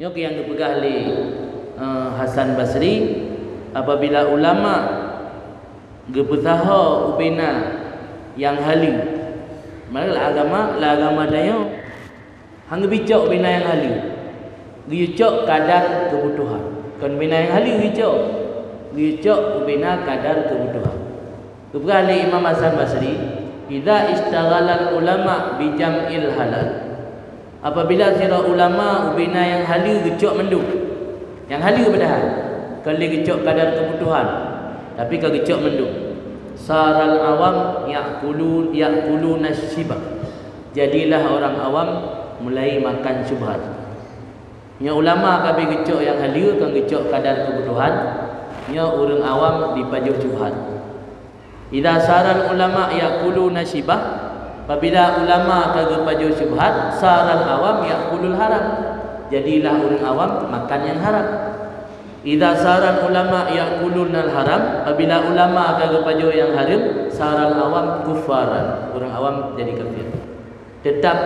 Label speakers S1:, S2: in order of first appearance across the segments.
S1: Nyok yang dipegah oleh Hasan Basri, apabila ulama gebesaha ubena yang halu, maka agama dayo hang bicok ubena yang halu, bicok kadar kebutuhan. Kan ubena yang halu bicok ubena kadar kebutuhan. Kepegah oleh Imam Hasan Basri, idza istaghala ulama bi jam'il halal. Apabila sira ulama ubina yang halu gecok menduk. Yang halu padahal kalau gecok kadar kebutuhan, tapi kalau gecok menduk. Saral awam yaquluna syibah. Jadilah orang awam mulai makan syubhat. Nya ulama kabeh gecok yang halu kan gecok kadar kebutuhan, nya orang awam dipajuk syubhat. Idza saral ulama yaquluna syibah, apabila ulama kagak pajo syubhat, saral awam yaqulul haram. Jadilah orang awam makan yang haram. Idza saral ulama yaqulunal haram, apabila ulama kagak pajo yang haram, saral awam kufaran. Orang awam jadi kafir. Tetap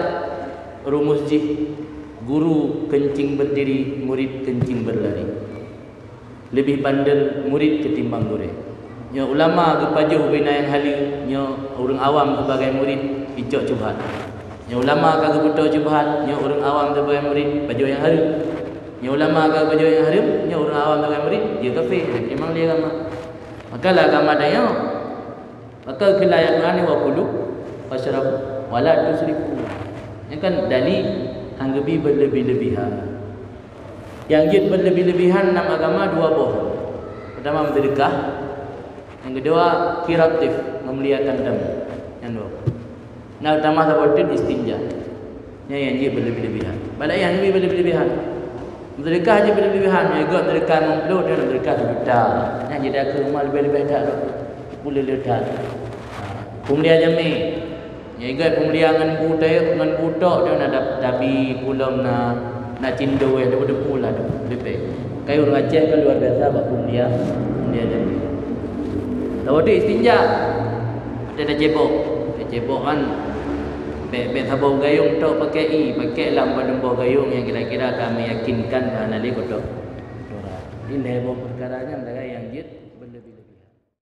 S1: rumus jih, guru kencing berdiri, murid kencing berlari. Lebih bandel murid ketimbang guru. Nya ulama kepajuh bina yang halu, nya orang awam sebagai murid icok syubhat. Nya ulama kagak betul syubhat, nya orang awam sebagai murid pajuh yang halu. Nya ulama kagak pajuh yang halu, nya orang awam sebagai murid dia kafir. Memang dia agama. Maka lah agama dayo. Maka kelayat Quran wa qulu wasyrab wala tusrifu. Ini kan dalil anggebi berlebih-lebihan. Yang jid berlebih-lebihan dalam agama dua boh. Pertama sedekah, yang kedua kiratif, memuliakan dam. Yang dua. Nah, utama seperti istinja. Yang dia berlebih-lebihan. Balai yang lebih berlebih-lebihan. Sedekah aja berlebih-lebihan. Yang juga sedekah mempeluk dan sedekah sebentar. Yang jadi ke rumah lebih-lebih dah. Boleh letak. Pemulia jami. Yang juga pemulia dengan budak dia nak dabi pulang nak cindu yang daripada pula tu lebih. Kayu orang Aceh kan luar biasa buat pemulia jami. Lalu dia istinja. Dia cebok kan. Bek sabau gayung tok pakai lampu dembor gayung yang kira-kira kami yakinkan bahan ali kotor. Ini heboh perkaranya mereka yang jid